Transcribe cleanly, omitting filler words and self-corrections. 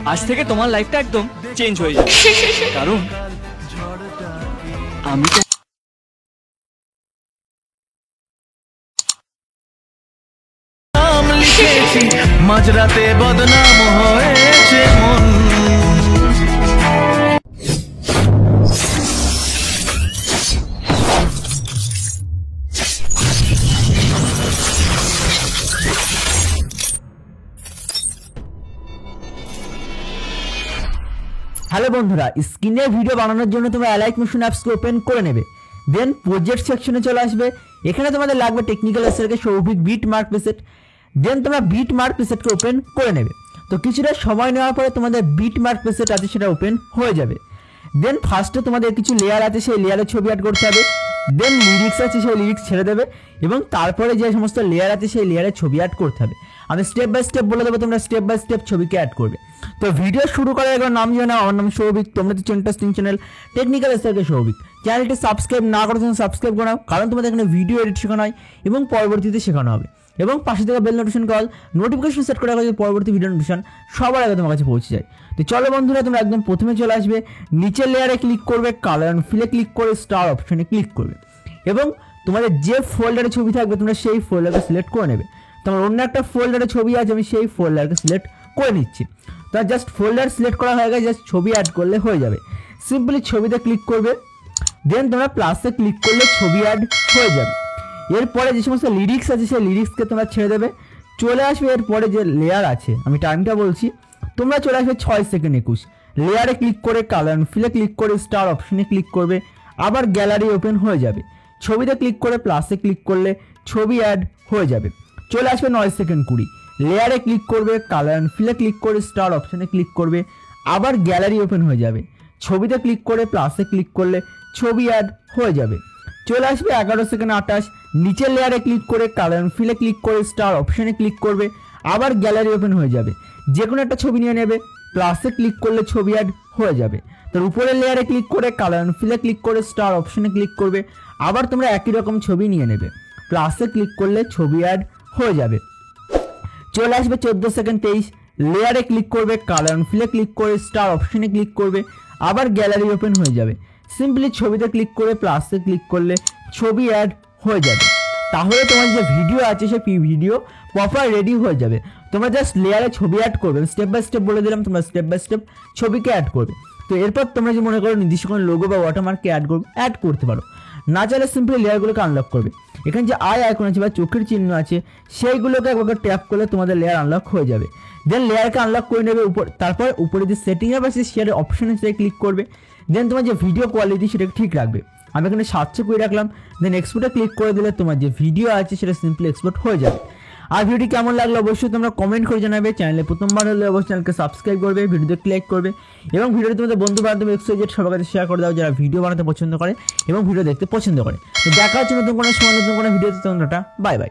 আজ থেকে তোমার লাইফটা একদম চেঞ্জ হয়ে যাবে, কারণ আমি মাঝরাতে বদনাম হয়েছে মন। হ্যালো বন্ধুরা, স্ক্রিনে ভিডিও বানানোর জন্য তোমরা অ্যালাইট মোশন অ্যাপসকে ওপেন করে নেবে। দেন প্রজেক্ট সেকশনে চলে আসবে। এখানে তোমাদের লাগবে technical SLK Souvik beat mark preset. Then তোমরা বিট মার্ক প্রিসেটকে ওপেন করে নেবে। তো কিছুটা সময় নেওয়ার পরে তোমাদের বিট মার্ক প্রিসেট আছে সেটা ওপেন হয়ে যাবে। দেন ফার্স্টে তোমাদের কিছু লেয়ার আছে, সেই লেয়ারের ছবি অ্যাড করতে হবে। দেন লিরিক্স আছে, সেই লিরিক্স ছেড়ে দেবে এবং তারপরে যে সমস্ত লেয়ার আছে সেই লেয়ারের ছবি অ্যাড করতে হবে। আমি স্টেপ বাই স্টেপ বলে দেবো, তোমরা স্টেপ বাই স্টেপ ছবিকে অ্যাড করবে। তো ভিডিও শুরু করার আগে নাম জানো, আমার নাম সৌভিক, তোমরা তো interesting channel technical SLK Souvik. চ্যানেলটি সাবস্ক্রাইব না করে সাবস্ক্রাইব করে নাও, কারণ তোমাদের এখানে ভিডিও এডিট শেখানো হয় এবং পরবর্তীতে শেখানো হবে। এবং পাশে থেকে বেল নোটিফিকেশন সেট করে রাখো, পরবর্তী ভিডিও নোটিফিকেশন সবার আগে তোমার কাছে পৌঁছে যায়। তো চলো বন্ধুরা, তোমরা একদম প্রথমে চলে আসবে, নিচের লেয়ারে ক্লিক করবে, কালার অ্যান্ড ফিলে ক্লিক করে স্টার অপশনে ক্লিক করবে এবং তোমাদের যে ফোল্ডারে ছবি থাকবে তোমরা সেই ফোল্ডারকে সিলেক্ট করে নেবে। তোমার অন্য একটা ফোল্ডারে ছবি আছে, আমি সেই ফোল্ডারকে সিলেক্ট করে নিচ্ছি। তোমার জাস্ট ফোল্ডার সিলেক্ট করা হয়ে গেছে, জাস্ট ছবি অ্যাড করলে হয়ে যাবে। সিম্পলি ছবিতে ক্লিক করবে, দেন তোমরা প্লাসে ক্লিক করলে ছবি অ্যাড হয়ে যাবে। এরপরে যে সমস্ত লিরিক্স আছে সেই লিরিক্সকে তোমরা ছেড়ে দেবে, চলে আসবে এরপরে যে লেয়ার আছে, আমি টাইমটা বলছি, তোমরা চলে আসবে 6 সেকেন্ড 21। লেয়ারে ক্লিক করে কালার অ্যান্ড ফিলে ক্লিক করে স্টার অপশনে ক্লিক করবে, আবার গ্যালারি ওপেন হয়ে যাবে। ছবিতে ক্লিক করে প্লাসে ক্লিক করলে ছবি অ্যাড হয়ে যাবে। চলে আসবে 9 সেকেন্ড 20। লেয়ারে ক্লিক করবে, কালার অ্যান্ড ফিলে ক্লিক করে স্টার অপশনে ক্লিক করবে, আবার গ্যালারি ওপেন হয়ে যাবে। ছবিতে ক্লিক করে প্লাসে ক্লিক করলে ছবি অ্যাড হয়ে যাবে। চলে আসবে 11 সেকেন্ড 28। নিচের লেয়ারে ক্লিক করে কালার অ্যান্ড ফিলে ক্লিক করে স্টার অপশনে ক্লিক করবে, আবার গ্যালারি ওপেন হয়ে যাবে। যে কোনো একটা ছবি নিয়ে নেবে, প্লাসে ক্লিক করলে ছবি অ্যাড হয়ে যাবে। তার উপরের লেয়ারে ক্লিক করে কালার অ্যান্ড ফিলে ক্লিক করে স্টার অপশনে ক্লিক করবে, আবার তোমরা একই রকম ছবি নিয়ে নেবে, প্লাসে ক্লিক করলে ছবি অ্যাড হয়ে যাবে। চলে আসবে 14 সেকেন্ড 23। লেয়ারে ক্লিক করবে, কালার অ্যান্ড ফিলে ক্লিক করে স্টার অপশনে ক্লিক করবে, আবার গ্যালারি ওপেন হয়ে যাবে। সিম্পলি ছবিতে ক্লিক করে প্লাসে ক্লিক করলে ছবি অ্যাড হয়ে যাবে। তাহলে তোমার যে ভিডিও আছে সেই ভিডিও প্রপার রেডি হয়ে যাবে। তোমরা জাস্ট লেয়ারে ছবি অ্যাড করবে, স্টেপ বাই স্টেপ বলে দিলাম, তোমরা স্টেপ বাই স্টেপ ছবিকে অ্যাড করবে। তো এরপর তোমরা যে মনে করো নির্দিষ্ট কোনো লোগো বা ওয়াটারমার্ককে অ্যাড করতে পারো। না চাইলে সিম্পলি লেয়ারগুলোকে আনলক করবে। এখানে যে আইকন আছে বা চোখের চিহ্ন আছে সেইগুলোকে একবার ট্যাপ করলে তোমাদের লেয়ার আনলক হয়ে যাবে। দেন লেয়ারকে আনলক করে নেবে তারপর উপরে যে সেটিং অ্যাপ আছে সেটার অপশনে সেটা ক্লিক করবে। দেন তোমার যে ভিডিও কোয়ালিটি সেটাকে ঠিক রাখবে। আমি এখানে 700 করে রাখলাম। দেন এক্সপোর্টে ক্লিক করে দিলে তোমার যে ভিডিও আছে সেটা সিম্পলি এক্সপোর্ট হয়ে যাবে। আর ভিডিওটি কেমন লাগলো অবশ্যই তোমরা কমেন্ট করে জানাবে। চ্যানেলে প্রথমবার হলে অবশ্যই চ্যানেলকে সাবস্ক্রাইব করবে, ভিডিওতে ক্লিক করবে এবং ভিডিওটি তোমাদের বন্ধু বান্ধব XYZ সবার কাছে শেয়ার করে দাও যারা ভিডিও বানাতে পছন্দ করে এবং ভিডিও দেখতে পছন্দ করে। তো দেখা হচ্ছে নতুন কোনো সময় নতুন কোনো ভিডিওতে। তোমরা বাই বাই।